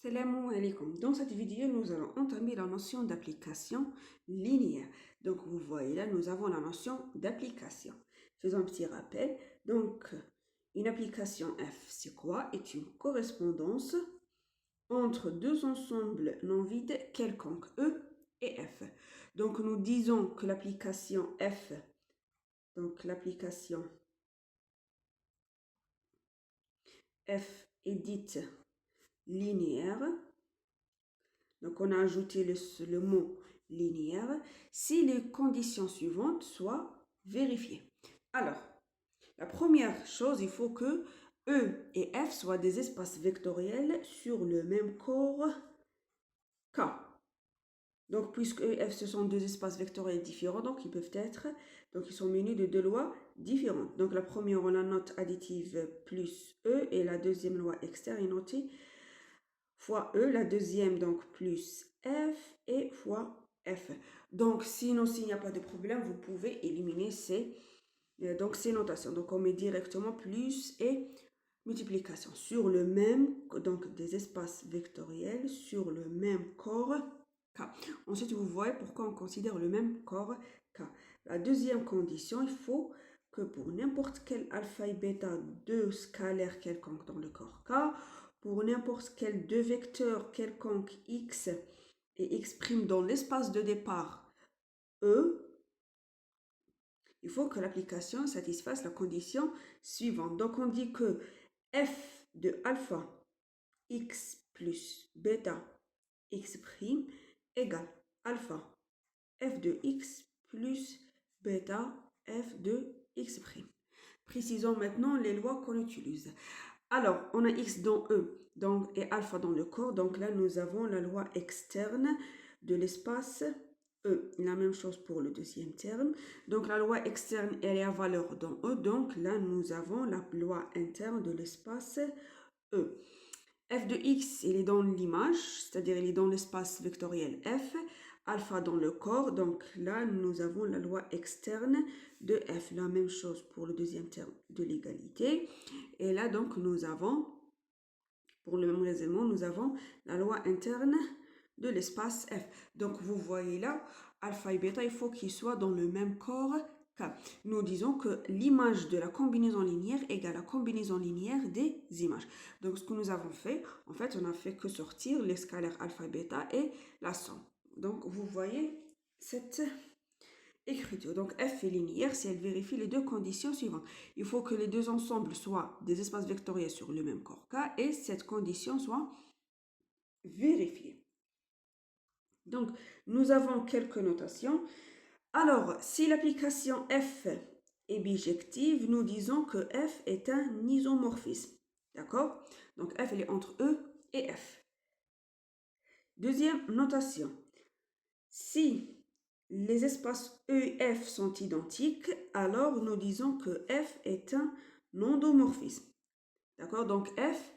Salam alaikum. Dans cette vidéo, nous allons entamer la notion d'application linéaire. Donc, vous voyez là, nous avons la notion d'application. Faisons un petit rappel. Donc, une application F, c'est quoi? Est une correspondance entre deux ensembles non vides quelconques, E et F. Donc, nous disons que l'application F, donc l'application F est dite linéaire. Donc, on a ajouté le mot linéaire si les conditions suivantes soient vérifiées. Alors, la première chose, il faut que E et F soient des espaces vectoriels sur le même corps K. Donc, puisque E et F, ce sont deux espaces vectoriels différents, donc ils sont munis de deux lois différentes. Donc, la première, on la note additive plus E, et la deuxième loi externe est notée fois E, la deuxième donc plus F et fois F. Donc sinon, s'il n'y a pas de problème, vous pouvez éliminer ces notations. Donc on met directement plus et multiplication sur le même, donc des espaces vectoriels sur le même corps K. Ensuite, vous voyez pourquoi on considère le même corps K. La deuxième condition, il faut que pour n'importe quel alpha et bêta de scalaire quelconque dans le corps K, pour n'importe quel deux vecteurs quelconque x et x' dans l'espace de départ E, il faut que l'application satisfasse la condition suivante. Donc on dit que f de alpha x plus bêta x' égale alpha f de x plus bêta f de x'. Précisons maintenant les lois qu'on utilise. Alors, on a x dans E et alpha dans le corps. Donc là, nous avons la loi externe de l'espace E. La même chose pour le deuxième terme. Donc la loi externe, elle est à valeur dans E. Donc là, nous avons la loi interne de l'espace E. F de x, il est dans l'image, c'est-à-dire il est dans l'espace vectoriel F. Alpha dans le corps, donc là, nous avons la loi externe de F. La même chose pour le deuxième terme de l'égalité. Et là, donc, nous avons, pour le même raisonnement, nous avons la loi interne de l'espace F. Donc, vous voyez là, alpha et bêta, il faut qu'ils soient dans le même corps K. Nous disons que l'image de la combinaison linéaire égale la combinaison linéaire des images. Donc, ce que nous avons fait, en fait, on n'a fait que sortir les scalaires alpha et bêta et la somme. Donc, vous voyez cette écriture. Donc, F est linéaire si elle vérifie les deux conditions suivantes. Il faut que les deux ensembles soient des espaces vectoriels sur le même corps K et cette condition soit vérifiée. Donc, nous avons quelques notations. Alors, si l'application F est bijective, nous disons que F est un isomorphisme. D'accord? Donc, F, elle est entre E et F. Deuxième notation. Si les espaces E et F sont identiques, alors nous disons que F est un endomorphisme. D'accord? Donc F,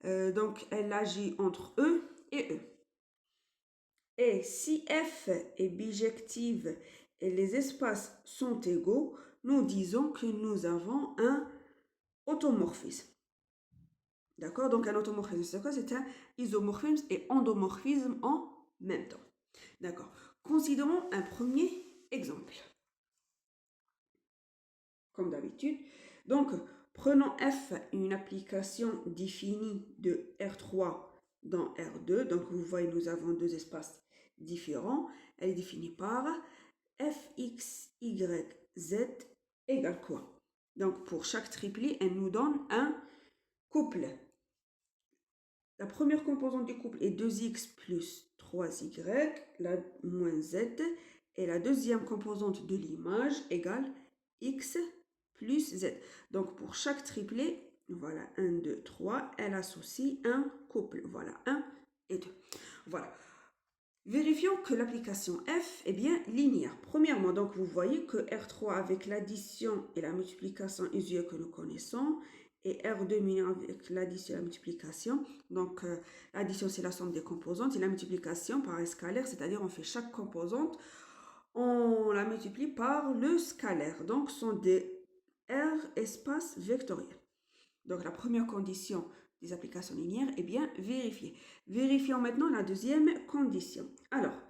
elle agit entre E et E. Et si F est bijective et les espaces sont égaux, nous disons que nous avons un automorphisme. D'accord? Donc un automorphisme, c'est quoi? C'est un isomorphisme et endomorphisme en même temps. D'accord? Considérons un premier exemple. Comme d'habitude. Donc, prenons F, une application définie de R3 dans R2. Donc, vous voyez, nous avons deux espaces différents. Elle est définie par Fx, Y, Z égale quoi? Donc, pour chaque triplet, elle nous donne un couple. La première composante du couple est 2x plus 3y, la moins z. Et la deuxième composante de l'image égale x plus z. Donc, pour chaque triplet, voilà, 1, 2, 3, elle associe un couple. Voilà, 1 et 2. Voilà. Vérifions que l'application F est bien linéaire. Premièrement, donc, vous voyez que R3 avec l'addition et la multiplication usuelle que nous connaissons, et R2 muni avec l'addition et la multiplication. Donc, l'addition, c'est la somme des composantes, et la multiplication par un scalaire, c'est-à-dire on fait chaque composante, on la multiplie par le scalaire. Donc, ce sont des R espaces vectoriels. Donc, la première condition des applications linéaires, eh bien, vérifier. Vérifions maintenant la deuxième condition. Alors,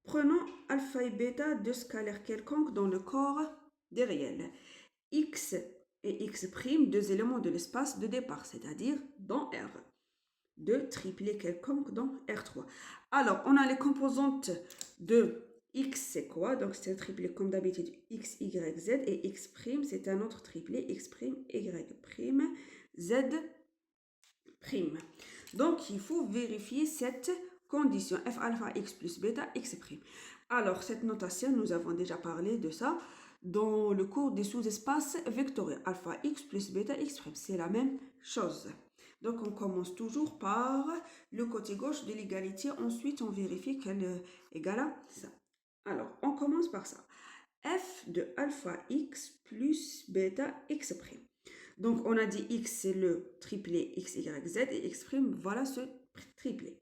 prenons alpha et bêta de scalaires quelconques dans le corps des réels. X et x', deux éléments de l'espace de départ, c'est-à-dire dans R. De triplés quelconques dans R3. Alors, on a les composantes de X, c'est quoi? Donc, c'est un triplé comme d'habitude, X, Y, Z. Et X', c'est un autre triplé, X', Y', Z'. Donc, il faut vérifier cette condition, F alpha X plus bêta X'. Alors, cette notation, nous avons déjà parlé de ça dans le cours des sous-espaces vectoriels. Alpha X plus bêta X', c'est la même chose. Donc, on commence toujours par le côté gauche de l'égalité. Ensuite, on vérifie qu'elle est égale à ça. Alors, on commence par ça. F de alpha X plus bêta X'. Donc, on a dit X, c'est le triplé X, Y, Z. Et X', voilà ce triplé.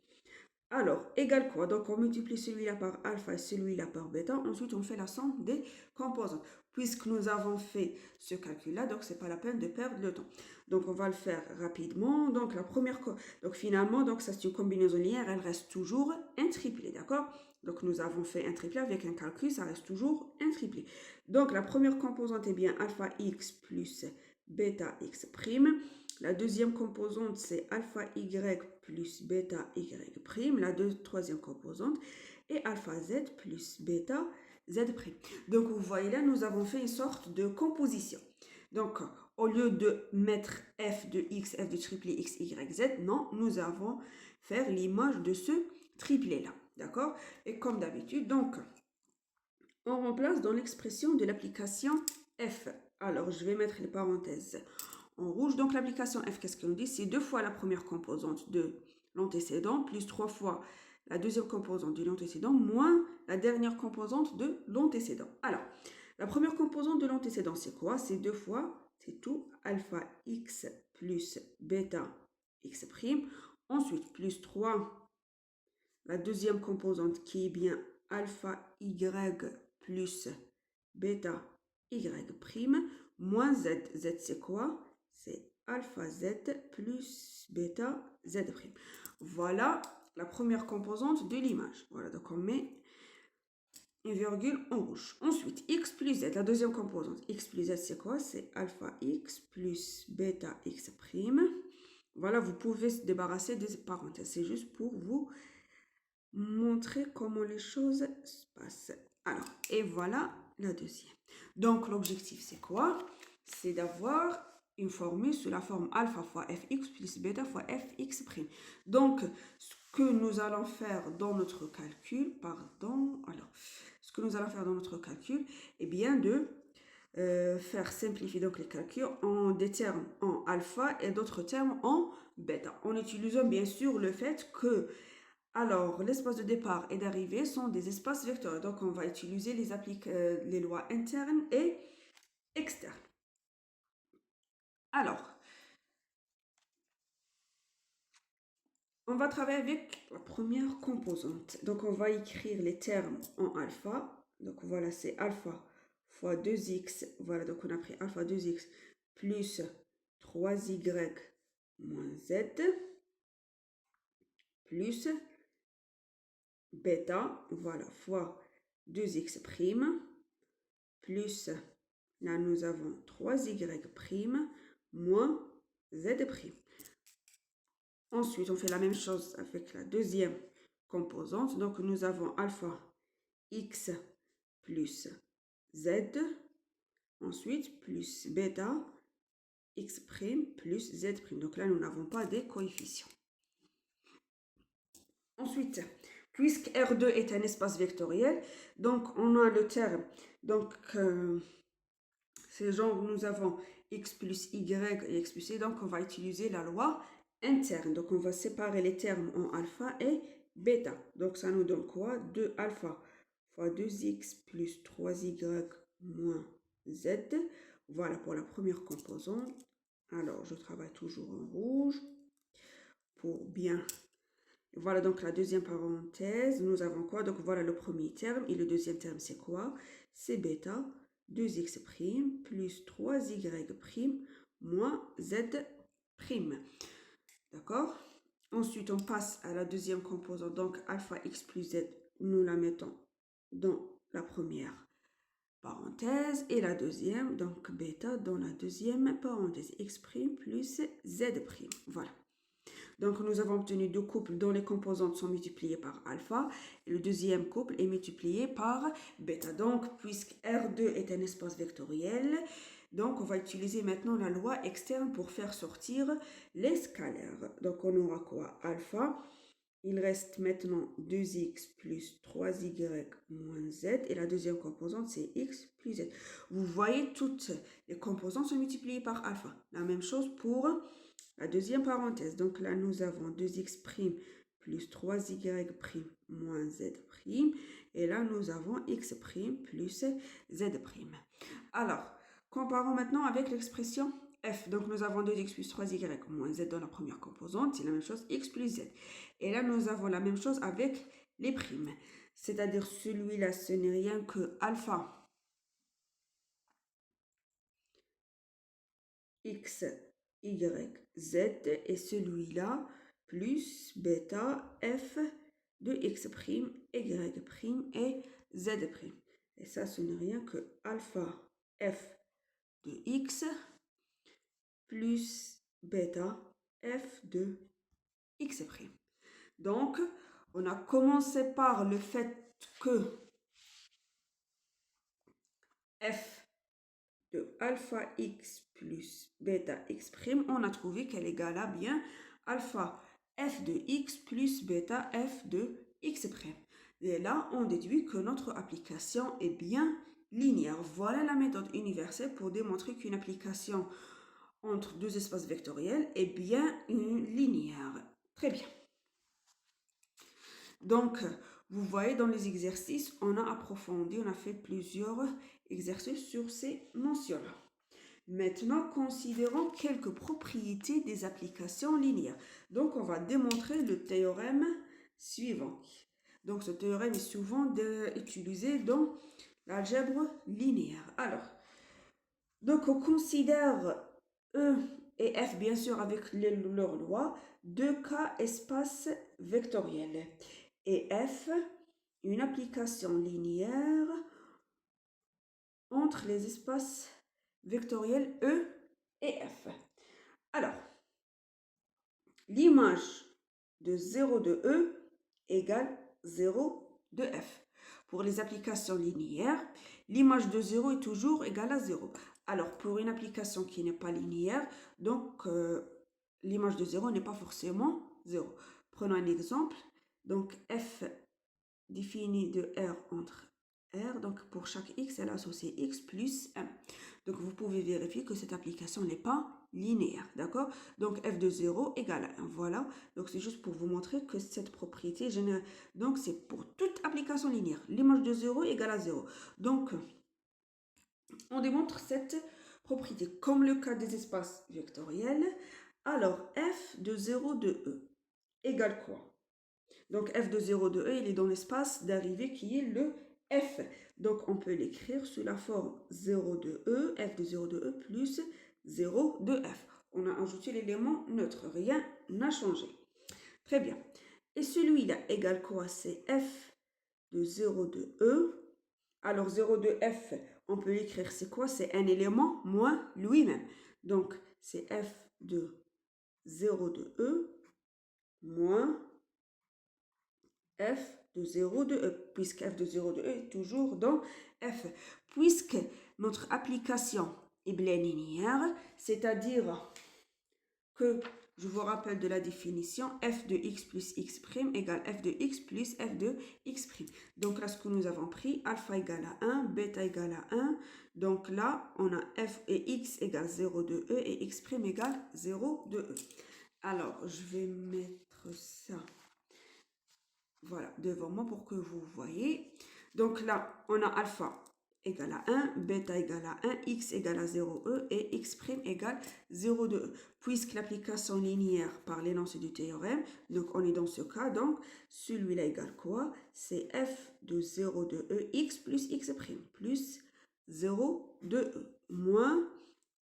Alors, égal quoi? Donc, on multiplie celui-là par alpha et celui-là par bêta. Ensuite, on fait la somme des composantes. Puisque nous avons fait ce calcul-là, donc c'est pas la peine de perdre le temps. Donc, on va le faire rapidement. Donc, la première... Donc, finalement, donc, ça c'est une combinaison linéaire. Elle reste toujours un triplé, d'accord? Donc, nous avons fait un triplé avec un calcul. Ça reste toujours un triplé. Donc, la première composante est bien alpha x plus bêta x'. La deuxième composante, c'est alpha y plus bêta y'. La troisième composante est alpha z plus bêta z'. Donc, vous voyez là, nous avons fait une sorte de composition. Donc, au lieu de mettre f de x, f de triplé x, y, z, non, nous avons fait l'image de ce triplet-là. D'accord? Et comme d'habitude, donc, on remplace dans l'expression de l'application f. Alors, je vais mettre les parenthèses en rouge. Donc, l'application f, qu'est-ce qu'on dit? C'est 2 fois la première composante de l'antécédent, plus 3 fois la deuxième composante de l'antécédent, moins la dernière composante de l'antécédent. Alors, la première composante de l'antécédent, c'est quoi? C'est 2 fois, c'est tout, alpha x plus bêta x'. Ensuite, plus 3, la deuxième composante qui est bien alpha y plus bêta y', moins z. Z, c'est quoi? C'est alpha z plus bêta z'. Voilà la première composante de l'image. Voilà, donc on met une virgule en rouge. Ensuite, x plus z, la deuxième composante. X plus z, c'est quoi? C'est alpha x plus bêta x'. Voilà, vous pouvez se débarrasser des parenthèses. C'est juste pour vous montrer comment les choses se passent. Alors, et voilà la deuxième. Donc, l'objectif, c'est quoi? C'est d'avoir une formule sous la forme alpha fois fx plus bêta fois fx'. Donc, ce que nous allons faire dans notre calcul, est bien de faire simplifier donc les calculs en des termes en alpha et d'autres termes en bêta. En utilisant bien sûr le fait que l'espace de départ et d'arrivée sont des espaces vectoriels. Donc, on va utiliser les lois internes et externes. Alors, on va travailler avec la première composante. Donc, on va écrire les termes en alpha. Donc, voilà, c'est alpha fois 2x. Voilà, donc on a pris alpha 2x plus 3y moins z plus bêta, voilà, fois 2x', plus, là nous avons 3y' moins z'. Ensuite, on fait la même chose avec la deuxième composante. Donc, nous avons alpha x plus z, ensuite plus bêta x' plus z'. Donc là, nous n'avons pas des coefficients. Ensuite, puisque R2 est un espace vectoriel, donc on a le terme, donc c'est genre nous avons x plus y et x plus c, donc on va utiliser la loi interne. Donc on va séparer les termes en alpha et bêta. Donc ça nous donne quoi? 2 alpha fois 2x plus 3y moins z. Voilà pour la première composante. Alors je travaille toujours en rouge pour bien... Voilà donc la deuxième parenthèse, nous avons quoi? Donc voilà le premier terme et le deuxième terme c'est quoi? C'est bêta 2x' plus 3y' moins z'. D'accord? Ensuite, on passe à la deuxième composante. Donc, alpha x plus z, nous la mettons dans la première parenthèse. Et la deuxième, donc bêta dans la deuxième parenthèse. X' plus z'. Voilà. Donc, nous avons obtenu deux couples dont les composantes sont multipliées par alpha. Et le deuxième couple est multiplié par bêta. Donc, puisque R2 est un espace vectoriel, donc on va utiliser maintenant la loi externe pour faire sortir les scalaires. Donc, on aura quoi? Alpha. Il reste maintenant 2x plus 3y moins z. Et la deuxième composante, c'est x plus z. Vous voyez, toutes les composantes sont multipliées par alpha. La même chose pour la deuxième parenthèse. Donc là, nous avons 2x' plus 3y' moins z'. Et là, nous avons x' plus z'. Alors, comparons maintenant avec l'expression f. Donc, nous avons 2x plus 3y moins z dans la première composante. C'est la même chose, x plus z. Et là, nous avons la même chose avec les primes. C'est-à-dire, celui-là, ce n'est rien que alpha x, y, z. Et celui-là, plus bêta f de x', y' et z'. Et ça, ce n'est rien que alpha f de x plus bêta f de x'. Donc, on a commencé par le fait que f de alpha x plus bêta x', on a trouvé qu'elle égale à bien alpha f de x plus bêta f de x'. Et là, on déduit que notre application est bien linéaire. Voilà la méthode universelle pour démontrer qu'une application entre deux espaces vectoriels est bien linéaire. Très bien. Donc, vous voyez dans les exercices, on a approfondi, on a fait plusieurs exercices sur ces notions-là. Maintenant, considérons quelques propriétés des applications linéaires. Donc, on va démontrer le théorème suivant. Donc, ce théorème est souvent utilisé dans l'algèbre linéaire. Alors, donc on considère E et F, bien sûr, avec leurs lois, deux cas espaces vectoriels. Et F, une application linéaire entre les espaces vectoriels E et F. Alors, l'image de 0 de E égale 0 de F. Pour les applications linéaires, l'image de 0 est toujours égale à 0. Alors, pour une application qui n'est pas linéaire, donc l'image de 0 n'est pas forcément 0. Prenons un exemple. Donc, F définit de R entre R. Donc, pour chaque X, elle associe X plus 1. Donc, vous pouvez vérifier que cette application n'est pas linéaire. D'accord? Donc, F de 0 égale à 1. Voilà. Donc, c'est juste pour vous montrer que cette propriété générale. Donc, c'est pour toute application linéaire. L'image de 0 égale à 0. Donc, on démontre cette propriété comme le cas des espaces vectoriels. Alors, F de 0 de E égale quoi? Donc, f de 0 de E, il est dans l'espace d'arrivée qui est le f. Donc, on peut l'écrire sous la forme 0 de E, f de 0 de E plus 0 de f. On a ajouté l'élément neutre, rien n'a changé. Très bien. Et celui-là égale quoi? C'est f de 0 de E. Alors, 0 de f, on peut l'écrire, c'est quoi? C'est un élément moins lui-même. Donc, c'est f de 0 de E moins f de 0 de E, puisque f de 0 de E est toujours dans f. Puisque notre application est bien linéaire, c'est-à-dire que, je vous rappelle de la définition, f de x plus x' égale f de x plus f de x'. Donc là, ce que nous avons pris, alpha égale à 1, bêta égale à 1. Donc là, on a f et x égale 0 de E et x' égale 0 de E. Alors, je vais mettre ça... Voilà, devant moi pour que vous voyez. Donc là, on a alpha égale à 1, bêta égale à 1, x égale à 0e et x' égale 0 de e. Puisque l'application linéaire par l'énoncé du théorème, donc on est dans ce cas, donc celui-là égale quoi? C'est f de 0 de e, x plus x' plus 0 de e, moins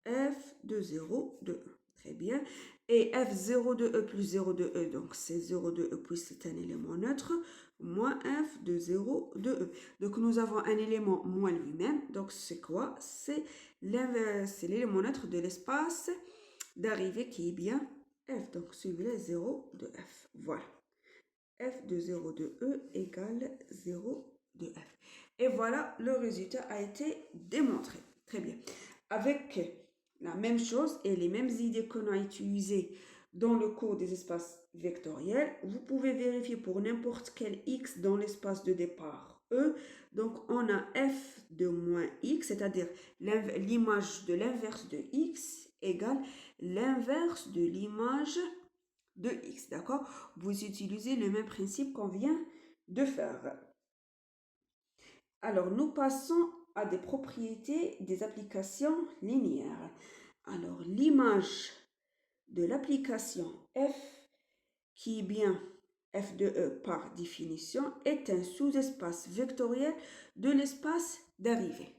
f de 0 de e. Très bien. Et f0 de e plus 0 de e, donc c'est 0 de e puisque c'est un élément neutre, moins f de 0 de e. Donc nous avons un élément moins lui-même, donc c'est quoi? C'est l'élément neutre de l'espace d'arrivée qui est bien f. Donc celui-là est 0 de f. Voilà. F de 0 de e égale 0 de f. Et voilà, le résultat a été démontré. Très bien. Avec la même chose et les mêmes idées qu'on a utilisées dans le cours des espaces vectoriels, vous pouvez vérifier pour n'importe quel x dans l'espace de départ E. Donc, on a f de moins x, c'est-à-dire l'image de l'inverse de x égale l'inverse de l'image de x, d'accord? Vous utilisez le même principe qu'on vient de faire. Alors, nous passons à des propriétés des applications linéaires. Alors, l'image de l'application f, qui est bien f de e par définition, est un sous-espace vectoriel de l'espace d'arrivée.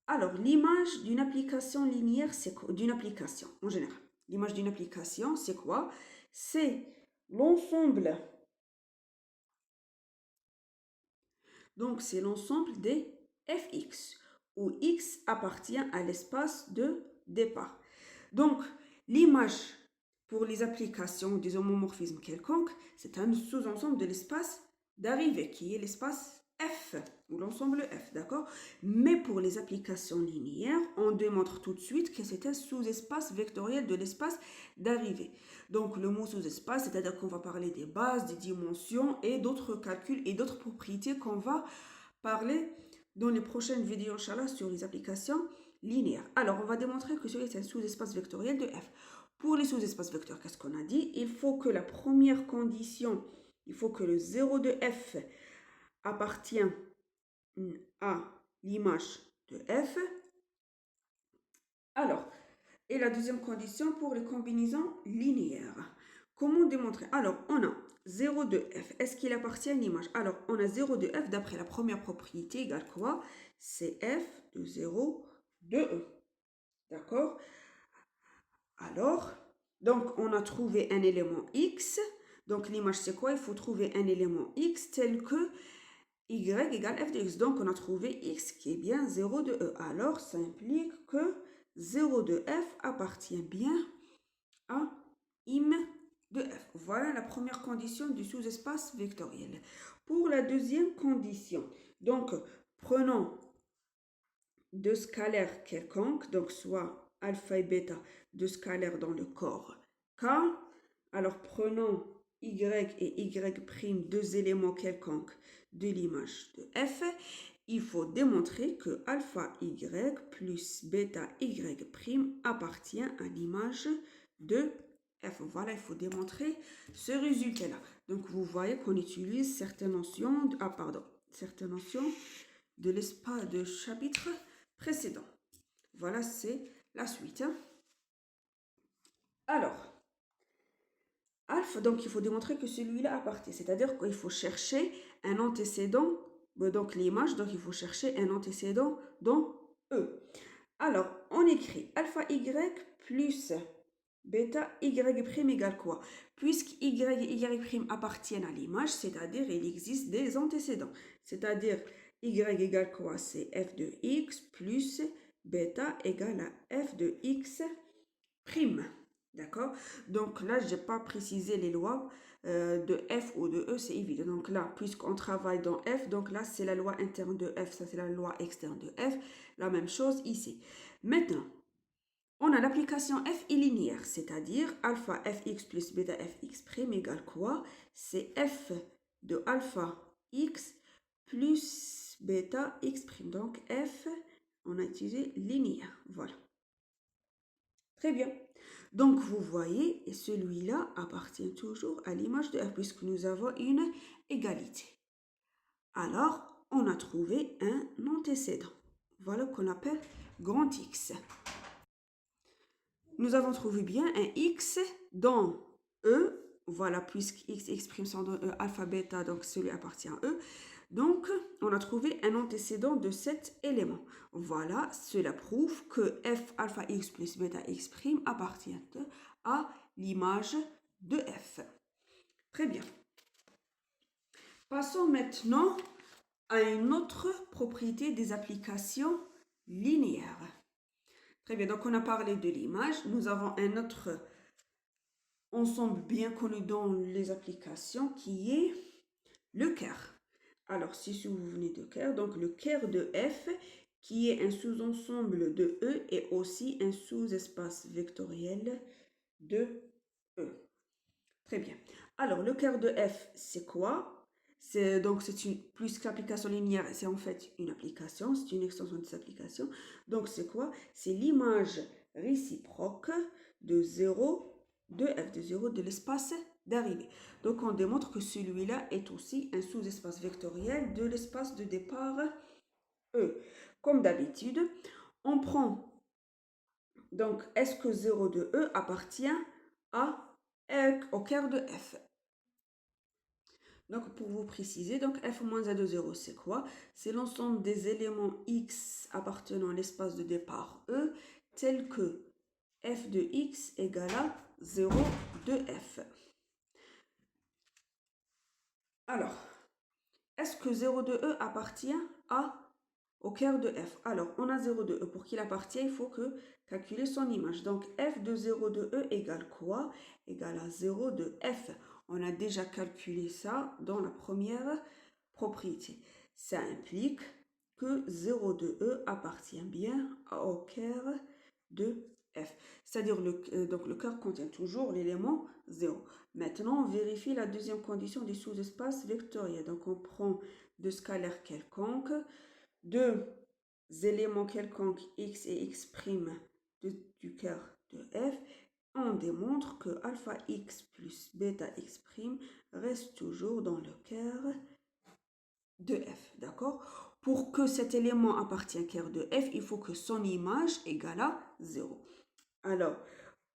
Alors, l'image d'une application linéaire, c'est quoi? D'une application, en général. L'image d'une application, c'est quoi? C'est l'ensemble. Donc, c'est l'ensemble des fx, où x appartient à l'espace de départ. Donc, l'image pour les applications des homomorphismes quelconques, c'est un sous-ensemble de l'espace d'arrivée, qui est l'espace F, ou l'ensemble F, d'accord? Mais pour les applications linéaires, on démontre tout de suite que c'est un sous-espace vectoriel de l'espace d'arrivée. Donc, le mot sous-espace, c'est-à-dire qu'on va parler des bases, des dimensions et d'autres calculs et d'autres propriétés qu'on va parler dans les prochaines vidéos, Inch'Allah, sur les applications linéaires. Alors, on va démontrer que celui-ci est un sous-espace vectoriel de F. Pour les sous-espaces vecteurs, qu'est-ce qu'on a dit? Il faut que la première condition, il faut que le 0 de F appartient à l'image de F. Alors, et la deuxième condition pour les combinaisons linéaires. Comment démontrer? Alors, on a 0 de F. Est-ce qu'il appartient à l'image? Alors, on a 0 de F d'après la première propriété égale quoi? C'est F de 0 de E. D'accord? Alors, donc, on a trouvé un élément X. Donc, l'image, c'est quoi? Il faut trouver un élément X tel que Y égale F de X. Donc, on a trouvé X qui est bien 0 de E. Alors, ça implique que 0 de F appartient bien à im de F. Voilà la première condition du sous-espace vectoriel. Pour la deuxième condition, donc, prenons deux scalaires quelconques, donc soit alpha et bêta, deux scalaires dans le corps K. Alors prenons y et y', deux éléments quelconques de l'image de F. Il faut démontrer que alpha y plus bêta y' appartient à l'image de F. Voilà, il faut démontrer ce résultat-là. Donc vous voyez qu'on utilise certaines notions de l'espace de chapitre précédent. Voilà, c'est la suite. Alors, alpha, donc il faut démontrer que celui-là appartient, c'est-à-dire qu'il faut chercher un antécédent, donc l'image, donc il faut chercher un antécédent dans E. Alors, on écrit alpha y plus bêta y' égale quoi? Puisque y et y' appartiennent à l'image, c'est-à-dire il existe des antécédents, c'est-à-dire y égale quoi? C'est f de x plus bêta égale à f de x prime. D'accord? Donc là, je n'ai pas précisé les lois de f ou de e, c'est évident. Donc là, puisqu'on travaille dans f, donc là, c'est la loi interne de f, ça c'est la loi externe de f. La même chose ici. Maintenant, on a l'application f est linéaire, c'est-à-dire alpha fx plus bêta fx prime égale quoi? C'est f de alpha x plus bêta x prime. Donc f, on a utilisé linéaire. Voilà. Très bien. Donc vous voyez, celui-là appartient toujours à l'image de f puisque nous avons une égalité. Alors, on a trouvé un antécédent. Voilà qu'on appelle grand X. Nous avons trouvé bien un X dans E. Voilà, puisque X exprime son E alpha bêta, donc celui appartient à E. Donc, on a trouvé un antécédent de cet élément. Voilà, cela prouve que f alpha x plus bêta x prime appartient à l'image de f. Très bien. Passons maintenant à une autre propriété des applications linéaires. Très bien, donc on a parlé de l'image. Nous avons un autre ensemble bien connu dans les applications qui est le Kerr. Alors, si vous venez de Kerr, donc le Kerr de f qui est un sous-ensemble de E et aussi un sous-espace vectoriel de E. Très bien. Alors, le Kerr de f, c'est quoi? Donc, c'est une, plus qu'application linéaire, c'est en fait une application, c'est une extension de cette application. Donc, c'est quoi? C'est l'image réciproque de 0 de f, de 0 de l'espace d'arrivée. Donc, on démontre que celui-là est aussi un sous-espace vectoriel de l'espace de départ E. Comme d'habitude, on prend, donc, est-ce que 0 de E appartient au Kerr de f? Donc, pour vous préciser, donc f moins a de 0, c'est quoi? C'est l'ensemble des éléments x appartenant à l'espace de départ E, tel que f de x égale à 0 de f. Alors, est-ce que 0 de E appartient au Kerr de f? Alors, on a 0 de E. Pour qu'il appartient, il faut calculer son image. Donc, f de 0 de E égale quoi? Égale à 0 de f. On a déjà calculé ça dans la première propriété. Ça implique que 0 de E appartient bien au Kerr de f. C'est-à-dire donc le Kerr contient toujours l'élément 0. Maintenant, on vérifie la deuxième condition du sous-espace vectoriel. Donc, on prend deux scalaires quelconques, deux éléments quelconques x et x' du Kerr de f. On démontre que alpha x plus bêta x' reste toujours dans le Kerr de f, d'accord? Pour que cet élément appartienne au Kerr de f, il faut que son image égale à 0. Alors,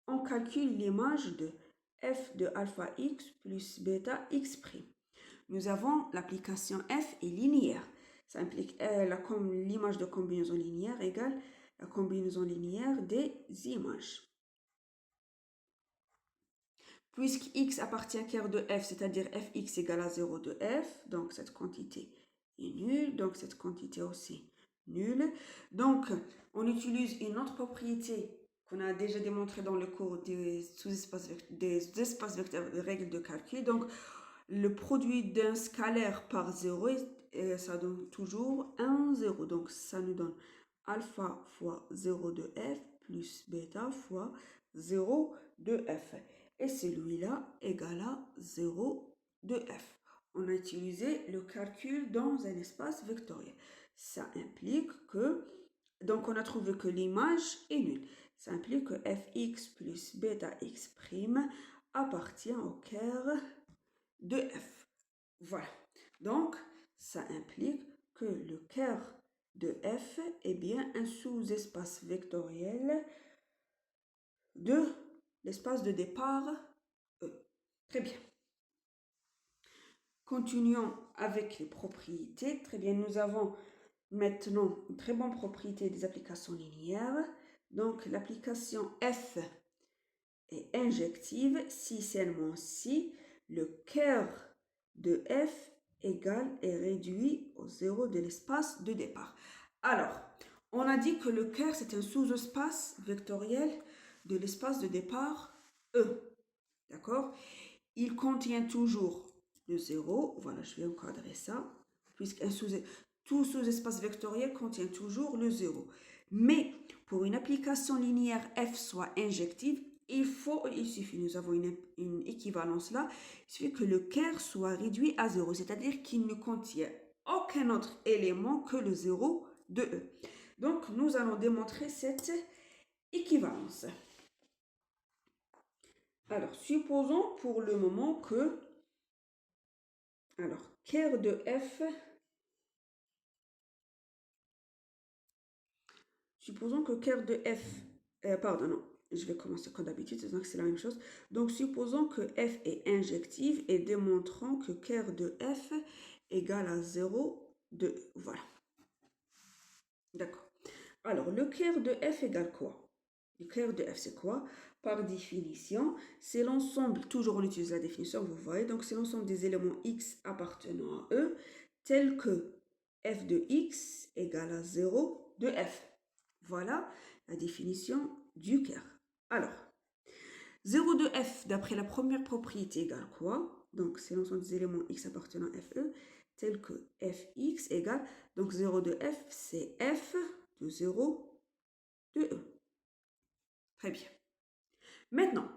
on calcule l'image de f de alpha x plus bêta x'. Nous avons l'application f est linéaire. Ça implique l'image de combinaison linéaire égale la combinaison linéaire des images. Puisque x appartient au Kerr de f, c'est-à-dire fx égale à 0 de f, donc cette quantité est nulle, donc cette quantité aussi nulle. Donc, on utilise une autre propriété qu'on a déjà démontrée dans le cours des espaces vecteurs de règles de calcul. Donc, le produit d'un scalaire par 0, ça donne toujours 1, 0. Donc, ça nous donne alpha fois 0 de f plus bêta fois 0 de f. Et celui-là égale à 0 de f. On a utilisé le calcul dans un espace vectoriel. Ça implique que, donc on a trouvé que l'image est nulle. Ça implique que fx plus bêta x' appartient au Kerr de f. Voilà. Donc, ça implique que le Kerr de f est bien un sous-espace vectoriel de l'espace de départ E. Très bien. Continuons avec les propriétés. Très bien, nous avons maintenant une très bonne propriété des applications linéaires. Donc, l'application f est injective si seulement si le Kerr de f est réduit au 0 de l'espace de départ. Alors, on a dit que le Kerr c'est un sous-espace vectoriel de l'espace de départ E. D'accord? Il contient toujours le 0. Voilà, je vais encadrer ça. Puisque tout sous-espace vectoriel contient toujours le 0. Mais pour une application linéaire f soit injective, il suffit, nous avons une équivalence là, il suffit que le Kerr soit réduit à 0, c'est-à-dire qu'il ne contient aucun autre élément que le 0 de E. Donc, nous allons démontrer cette équivalence. Alors, supposons pour le moment que, alors, Kerr de f, supposons que Kerr de f, pardon, non, je vais commencer comme d'habitude, donc c'est la même chose. Donc, supposons que f est injective et démontrons que Kerr de f égale à 0, 2. Voilà. D'accord. Alors, le cœur de f égale quoi? Le cœur de f, c'est quoi? Par définition, c'est l'ensemble, toujours on utilise la définition, vous voyez, donc c'est l'ensemble des éléments x appartenant à E, tels que f de x égale à 0 de f. Voilà la définition du cœur. Alors, 0 de f, d'après la première propriété, égale quoi? Donc, c'est l'ensemble des éléments x appartenant à fe, tels que fx égale, donc 0 de f, c'est f de 0 de e. Très bien. Maintenant,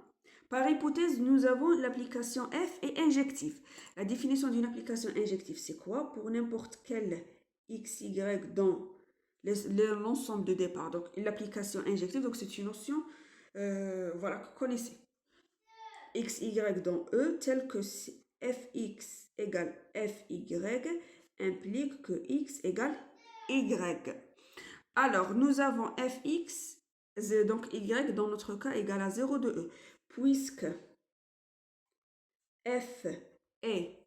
par hypothèse, nous avons l'application f est injective. La définition d'une application injective, c'est quoi? Pour n'importe quel x, y dans l'ensemble de départ. Donc, l'application injective, donc c'est une notion voilà, que vous connaissez. X, Y dans E, tel que fx égale fy, implique que x égale y. Alors, nous avons fx, donc y dans notre cas égale à 0 de E, puisque f est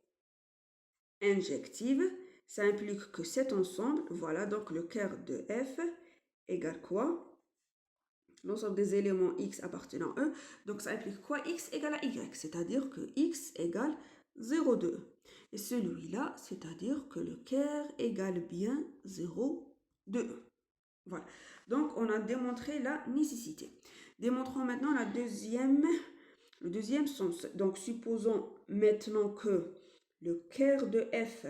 injective, ça implique que cet ensemble, voilà, donc le cœur de f égale quoi? L'ensemble des éléments x appartenant à E, donc ça implique quoi? X égale à y, c'est-à-dire que x égale 0 de E. Et celui-là, c'est-à-dire que le cœur égale bien 0 de E. Voilà. Donc, on a démontré la nécessité. Démontrons maintenant le deuxième sens. Donc, supposons maintenant que le cœur de f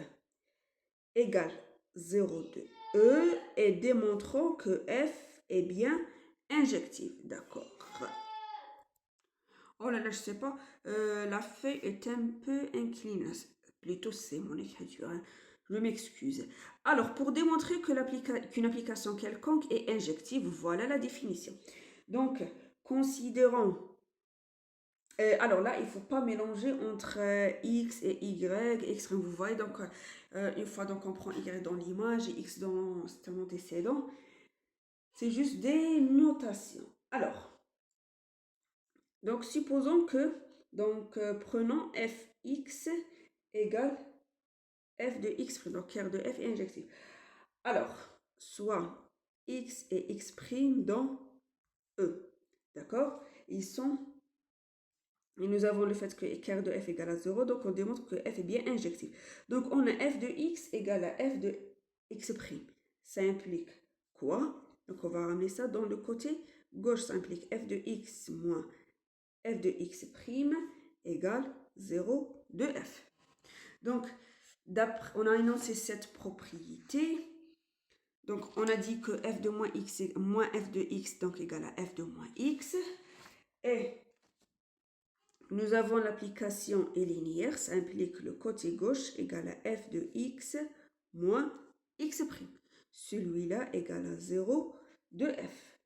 égale 0 de E et démontrons que f est bien injective. D'accord. Oh là là, je sais pas, la feuille est un peu inclinée. Plutôt, c'est mon écriture. Hein. Je m'excuse. Alors, pour démontrer qu'une application quelconque est injective, voilà la définition. Donc, considérons... alors là, il ne faut pas mélanger entre x et y, extrême, vous voyez. Donc, une fois donc, on prend y dans l'image et x dans un antécédent, c'est juste des notations. Alors, donc, supposons que, donc, prenons fx égale f de x', donc cœur de f est injectif. Alors, soit x et x' dans E, d'accord? Et nous avons le fait que cœur de f égale à 0, donc on démontre que f est bien injectif. Donc, on a f de x égale à f de x'. Ça implique quoi? Donc, on va ramener ça dans le côté gauche. Ça implique f de x moins f de x' égale 0 de f. Donc, on a énoncé cette propriété. Donc, on a dit que f de moins x est moins f de x, donc égale à f de moins x. Et nous avons l'application est linéaire, ça implique le côté gauche égale à f de x moins x'. Celui-là égale à 0 de f.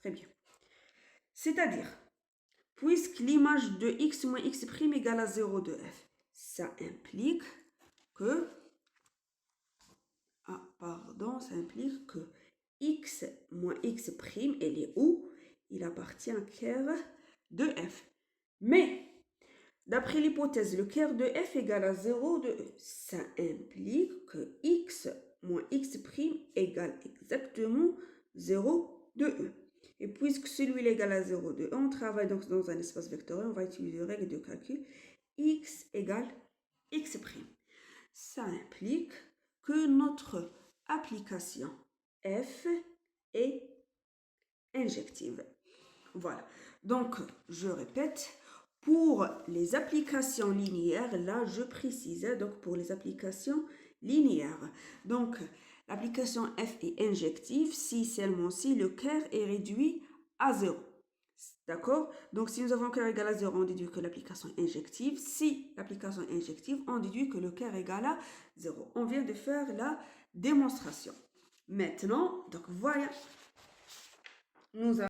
Très bien. C'est-à-dire, puisque l'image de x moins x' égale à 0 de f, ça implique que... Ah, pardon, ça implique que x moins x', elle est où? Il appartient au cœur de f. Mais, d'après l'hypothèse, le cœur de f égale à 0 de e. Ça implique que x moins x' égale exactement 0 de e. Et puisque celui-là égale à 0 de e, on travaille donc dans un espace vectoriel, on va utiliser la règle de calcul x égale x'. Ça implique que notre application f est injective. Voilà. Donc, je répète, pour les applications linéaires, là, je précisais, donc pour les applications linéaires. Donc, l'application f est injective si seulement si le cœur est réduit à 0. D'accord? Donc, si nous avons un cœur égal à 0, on déduit que l'application est injective. Si l'application est injective, on déduit que le cœur est égal à 0. On vient de faire la démonstration. Maintenant, donc voilà, nous avons